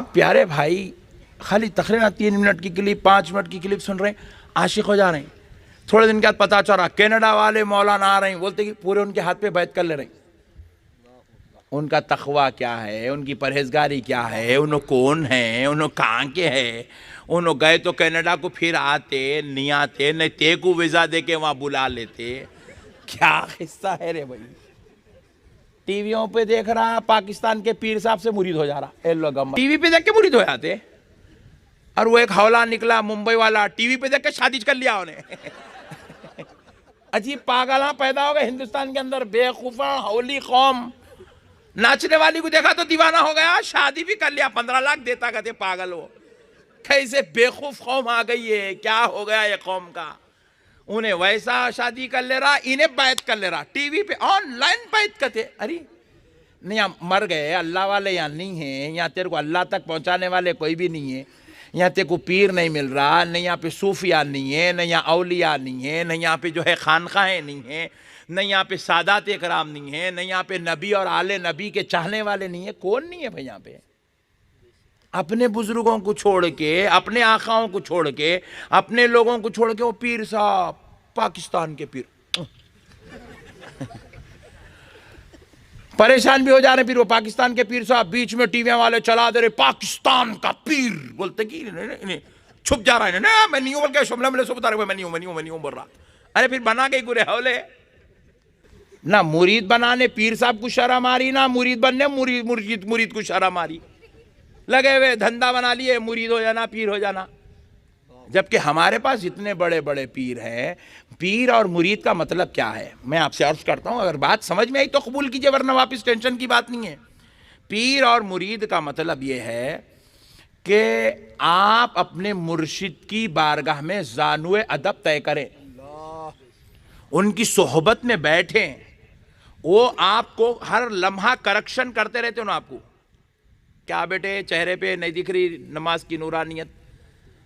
अब प्यारे भाई खाली तकरीबन 3 मिनट की क्लिप, 5 मिनट की क्लिप सुन रहे हैं, आशिक हो जा रहे हैं। थोड़े दिन के बाद पता चला कनाडा वाले मौलाना आ रहे हैं, बोलते कि पूरे उनके हाथ पे बैत कर ले रहे हैं। उनका तकवा क्या है, उनकी परहेजगारी क्या है, उन्होंने कौन है, उन्होंने कहाँ के है, उन्होंने गए तो कनाडा को फिर आते नहीं आते, नहीं ते को वीज़ा दे के वहाँ बुला लेते। क्या हिस्सा है रे भाई। टीवियों पे देख रहा पाकिस्तान के पीर साहब से मुरीद हो जा रहा, टीवी पे देख के मुरीद हो जाते। और वो एक हौला निकला मुंबई वाला, टीवी पे देख के शादी कर लिया उन्हें। अजीब पागल पैदा हो गए हिंदुस्तान के अंदर, बेवकूफा हौली कौम। नाचने वाली को देखा तो दीवाना हो गया, शादी भी कर लिया, 15 लाख देता कहते पागल हो। कैसे बेवकूफ कौम आ गई है, क्या हो गया ये कौम का। उन्हें वैसा शादी कर ले रहा, इन्हें बैत कर ले रहा, टीवी पे ऑनलाइन बैत करते। अरे नहीं, यहाँ मर गए अल्लाह वाले, यहाँ नहीं है, यहाँ तेरे को अल्लाह तक पहुँचाने वाले कोई भी नहीं है, यहाँ तेरे को पीर नहीं मिल रहा, नहीं यहाँ पे सूफिया नहीं है, नहीं यहाँ औलिया नहीं है, नहीं यहाँ पे जो है खानखाहें नहीं है, नहीं यहाँ पे सादात इकराम नहीं है, नहीं यहाँ पे नबी और आले नबी के चाहने वाले नहीं है। कौन नहीं है भाई यहाँ पे। अपने बुजुर्गों को छोड़ के, अपने आकाओं को छोड़ के, अपने लोगों को छोड़ के वो पीर साहब, पाकिस्तान के पीर। परेशान भी हो जा रहे फिर वो पाकिस्तान के पीर साहब, बीच में टीवी वाले चला दे रहे पाकिस्तान का पीर, बोलते कि छुप जा रहा है ना, मैं नहीं हूं बोल के शुमला में बता रहे, मैं नहीं हूं बोल रहा। अरे फिर बना के गुरे हौले ना, मुरीद बनाने पीर साहब को शर्म आ रही, ना मुरीद बनने मुरीद को शर्म आ रही। लगे हुए धंधा बना लिए, मुरीद हो जाना, पीर हो जाना। जबकि हमारे पास इतने बड़े बड़े पीर हैं। पीर और मुरीद का मतलब क्या है, मैं आपसे अर्ज करता हूं, अगर बात समझ में आई तो कबूल कीजिए, वरना वापस टेंशन की बात नहीं है। पीर और मुरीद का मतलब यह है कि आप अपने मुर्शिद की बारगाह में जानुए अदब तय करें, उनकी सोहबत में बैठें, वो आपको हर लम्हा करेक्शन करते रहते हो ना। आपको क्या बेटे चेहरे पे नहीं दिख रही नमाज की नूरानियत,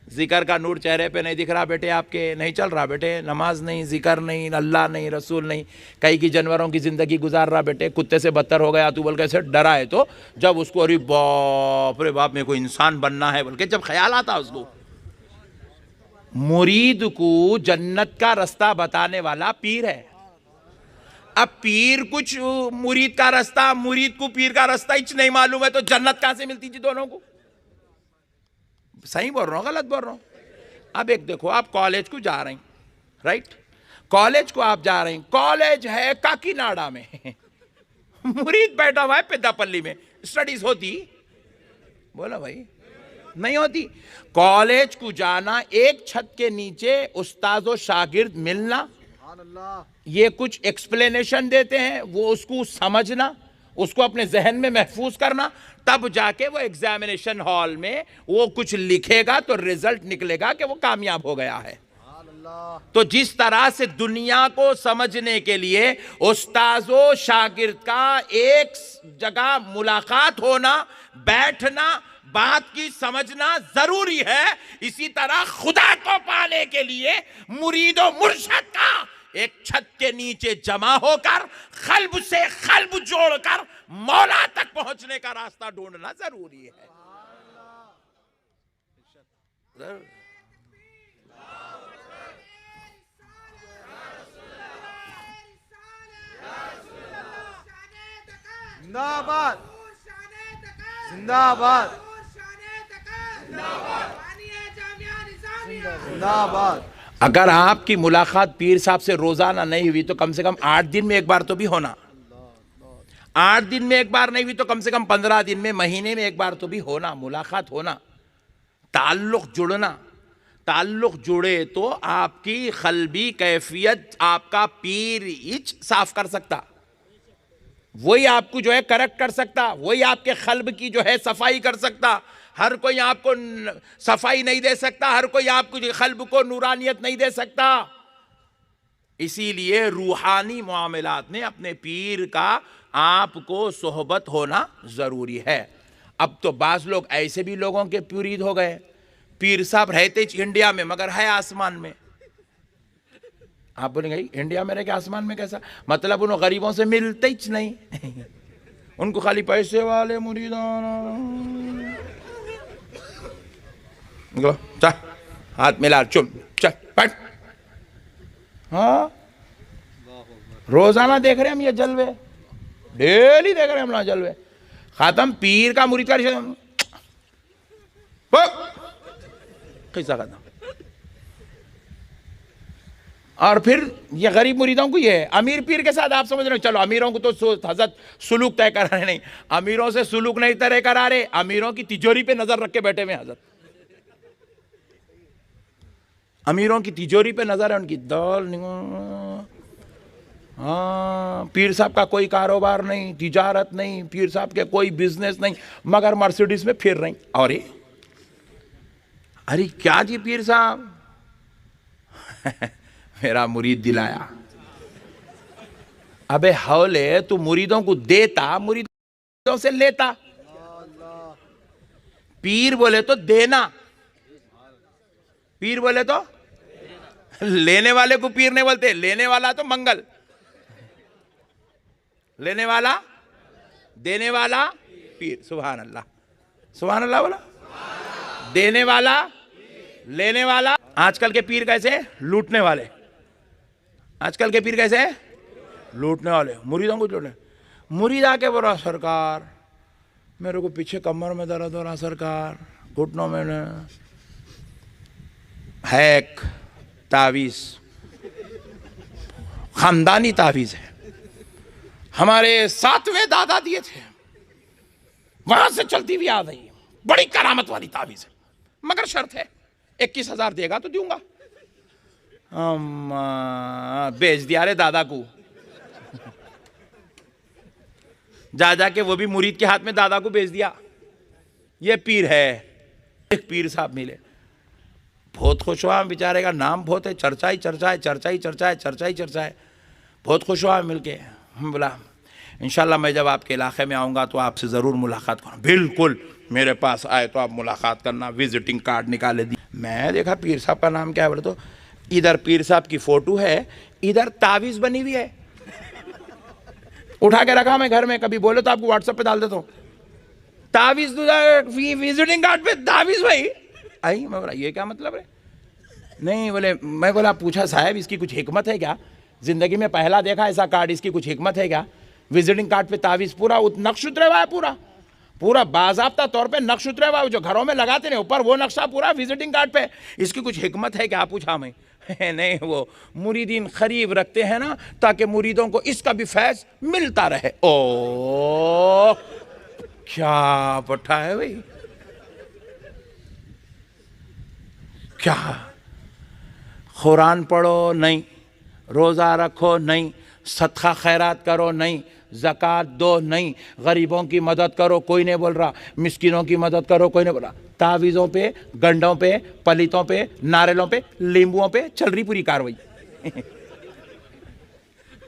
जिक्र का नूर चेहरे पे नहीं दिख रहा बेटे, आपके नहीं चल रहा बेटे, नमाज नहीं, जिक्र नहीं, अल्लाह नहीं, रसूल नहीं, कई की जानवरों की ज़िंदगी गुजार रहा बेटे, कुत्ते से बदतर हो गया तू बोल के ऐसे डरा है। तो जब उसको अरे बाप रे बाप मेरे को इंसान बनना है बोल के जब ख्याल आता उसको, मुरीद को जन्नत का रास्ता बताने वाला पीर है। अब पीर कुछ मुरीद का रास्ता, मुरीद को पीर का रास्ता ही नहीं मालूम है, तो जन्नत कहां से मिलती थी दोनों को। सही बोल रहा हूं गलत बोल रहा हूं। अब एक देखो, आप कॉलेज को जा रहे हैं, राइट, कॉलेज को आप जा रहे हैं, कॉलेज है काकीनाडा में, मुरीद बैठा हुआ है पेद्दापल्ली में, स्टडीज होती, बोला भाई नहीं होती। कॉलेज को जाना, एक छत के नीचे उस्ताद और शागिर्द मिलना, ये कुछ एक्सप्लेनेशन देते हैं, वो उसको समझना, उसको अपने जहन में महफूज करना, तब जाके वो एग्जामिनेशन हॉल में वो कुछ लिखेगा तो रिजल्ट निकलेगा कि वो कामयाब हो गया है। तो जिस तरह से दुनिया को समझने के लिए उस्ताद शागिर्द का एक जगह मुलाकात होना, बैठना, बात की समझना जरूरी है, इसी तरह खुदा को पाने के लिए मुरीद और मुर्शिद का एक छत के नीचे जमा होकर कल्ब से कल्ब जोड़कर मौला तक पहुंचने का रास्ता ढूंढना जरूरी है। जिंदाबाद जिंदाबाद जिंदाबाद। अगर आपकी मुलाकात पीर साहब से रोजाना नहीं हुई तो कम से कम 8 दिन में एक बार तो भी होना, 8 दिन में एक बार नहीं हुई तो कम से कम 15 दिन में, महीने में एक बार तो भी होना, मुलाकात होना, ताल्लुक जुड़ना। ताल्लुक जुड़े तो आपकी कल्बी कैफियत आपका पीर ही साफ कर सकता, वही आपको जो है करेक्ट कर सकता, वही आपके कल्ब की जो है सफाई कर सकता। हर कोई आपको सफाई नहीं दे सकता, हर कोई आपको कल्ब को नूरानियत नहीं दे सकता। इसीलिए रूहानी मामलात में अपने पीर का आपको सोहबत होना जरूरी है। अब तो बाज लोग ऐसे भी लोगों के मुरीद हो गए, पीर साहब रहते इंडिया में मगर है आसमान में। आप बोलेंगे इंडिया में रह के आसमान में कैसा, मतलब उन गरीबों से मिलते ही नहीं, उनको खाली पैसे वाले मुरीद निकलो, चल हाथ मिला, चुप, चल बैठ। हाँ, रोजाना देख रहे हैं हम ये जलवे, डेली देख रहे हैं हम ना जलवे। खत्म, पीर का मुरीद का किस्सा खत्म। और फिर ये गरीब मुरीदों को ये है, अमीर पीर के साथ आप समझ रहे हो, चलो अमीरों को तो हजरत सुलूक तय करा रहे, नहीं अमीरों से सुलूक नहीं तय करा रहे, अमीरों की तिजोरी पे नजर रख के बैठे हुए हजरत। अमीरों की तिजोरी पे नजर है उनकी, दौल। हाँ, पीर साहब का कोई कारोबार नहीं, तिजारत नहीं, पीर साहब के कोई बिजनेस नहीं, मगर मर्सिडीज में फिर रही। और अरे क्या जी पीर साहब मेरा मुरीद दिलाया। अबे हौले, तू मुरीदों को देता, मुरीदों से लेता। पीर बोले तो देना, पीर बोले तो लेने वाले को पीर नहीं बोलते, लेने वाला तो मंगल, लेने वाला देने वाला पीर। सुभान अल्लाह, सुभान अल्लाह बोला। देने वाला लेने वाला। आजकल के पीर कैसे? लूटने वाले। आजकल के पीर कैसे? लूटने वाले, मुरीदों को लूटने। मुरीद आके बोला सरकार मेरे को पीछे कमर में दर्द हो रहा सरकार, घुटनों में हैक तावीज, खानदानी तावीज है, हमारे 7वें दादा दिए थे, वहां से चलती हुई आ रही, बड़ी करामत वाली तावीज है, मगर शर्त है 21,000 देगा तो दूंगा। बेच दिया रे दादा को। जा जाके वो भी मुरीद के हाथ में दादा को बेच दिया। ये पीर है। एक पीर साहब मिले, बहुत खुश हुआ, बेचारे का नाम बहुत है, चर्चा ही चर्चा है, चर्चा ही चर्चा है, चर्चा ही चर्चा है। बहुत खुश हुआ मिलके। हम बोला इंशाल्लाह मैं जब आपके इलाके में आऊँगा तो आपसे ज़रूर मुलाकात करूँ। बिल्कुल, मेरे पास आए तो आप मुलाकात करना। विजिटिंग कार्ड निकाले दी। मैं देखा पीर साहब का नाम क्या है, बोले तो इधर पीर साहब की फ़ोटो है, इधर तावीज़ बनी हुई है। उठा के रखा मैं घर में, कभी बोले तो आपको व्हाट्सएप पे डाल देता हूँ। तावीज़ विजिटिंग कार्ड पे तावीज़ भाई आई। मैं बोला ये क्या मतलब है? नहीं बोले, मैं बोला पूछा साहब इसकी कुछ हिकमत है क्या? ज़िंदगी में पहला देखा ऐसा कार्ड, इसकी कुछ हिकमत है क्या? विजिटिंग कार्ड पे तावीज़ पूरा नक्श उतरा हुआ है, पूरा पूरा बाज़ाब्ता तौर पे नक्श उतरा हुआ है, जो घरों में लगाते नहीं ऊपर वो नक्शा पूरा विजिटिंग कार्ड पे। इसकी कुछ हिकमत है क्या पूछा मैं। नहीं, वो मुरीदीन खरीब रखते हैं ना ताकि मुरीदों को इसका भी फैज़ मिलता रहे। ओ क्या पट्टा है भाई, क्या। कुरान पढ़ो नहीं, रोज़ा रखो नहीं, सदका खैरात करो नहीं, ज़कात दो नहीं, गरीबों की मदद करो कोई नहीं बोल रहा, मिस्किनों की मदद करो कोई नहीं बोल रहा। तावीज़ों पे, गंडों पे, पलितों पे, नारियलों पे, नींबुओं पे चल रही पूरी कार्रवाई।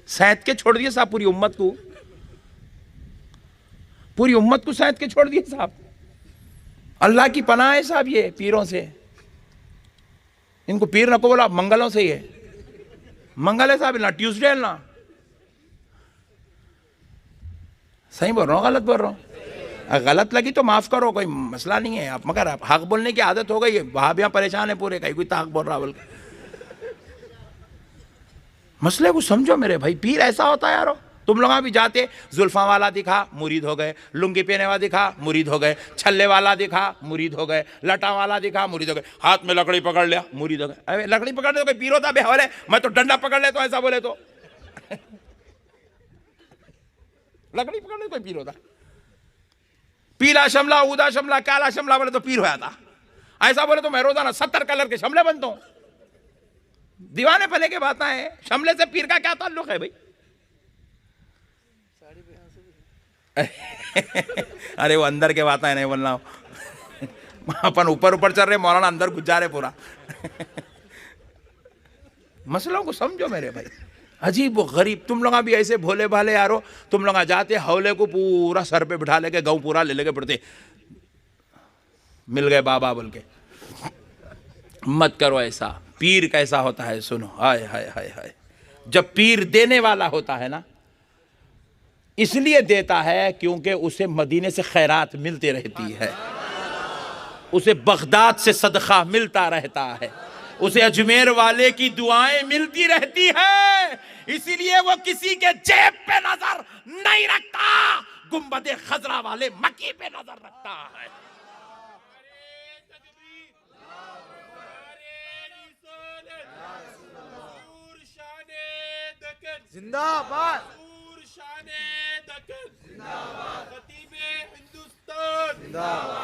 सैंत के छोड़ दिए साहब पूरी उम्मत को, पूरी उम्मत को सैंत के छोड़ दिए साहब। अल्लाह की पनाह है साहब ये पीरों से। इनको पीर नको बोला, मंगलों से ही है। मंगल है साहब, ना ट्यूसडे है ना। सही बोल रहा हूँ गलत बोल रहा हूँ? गलत लगी तो माफ़ करो, कोई मसला नहीं है। आप मगर आप हक बोलने की आदत हो गई है, वहाबियाँ परेशान है पूरे, कहीं कोई ताक बोल रहा बोल के। मसले को समझो मेरे भाई, पीर ऐसा होता है यारो। तुम लोग भी जाते, जुल्फा वाला दिखा मुरीद हो गए, लुंगी पहने वाला दिखा मुरीद हो गए, छल्ले वाला दिखा मुरीद हो गए, लटा वाला दिखा मुरीद हो गए, हाथ में लकड़ी पकड़ लिया मुरीद हो गए। अरे लकड़ी पकड़ने तो कोई पीर होता है? मैं तो डंडा पकड़ ले तो ऐसा बोले तो। लकड़ी पकड़ने कोई पीर होता? पीला शमला, ऊदा शमला, काला शमला बोले तो पीर होया था। ऐसा बोले तो मैं रोजाना 70 कलर के शमले बनता हूं। दीवाने पने के बात है, शमले से पीर का क्या ताल्लुक है भाई? अरे वो अंदर के बात है, नहीं बोलना। अपन ऊपर ऊपर चल रहे, मौलाना अंदर घुस जा रहे पूरा। मसलों को समझो मेरे भाई। अजीब व गरीब, तुम लोग भी ऐसे भोले भाले यारो, तुम लोग जाते हौले को पूरा सर पे बिठा लेके गाँव पूरा ले लेके पड़ते, मिल गए बाबा बोल के। मत करो ऐसा। पीर कैसा होता है सुनो, हाय हाय हाय हाय। जब पीर देने वाला होता है ना, इसलिए देता है क्योंकि उसे मदीने से खैरात मिलती रहती है, उसे बगदाद से सदका मिलता रहता है, उसे अजमेर वाले की दुआएं मिलती रहती है, इसीलिए वो किसी के जेब पे नजर नहीं रखता, गुंबदे खजरा वाले मक्की पे नजर रखता है। जिंदाबाद, शान दक्कन जिंदाबाद, खतीब हिंदुस्तान जिंदाबाद।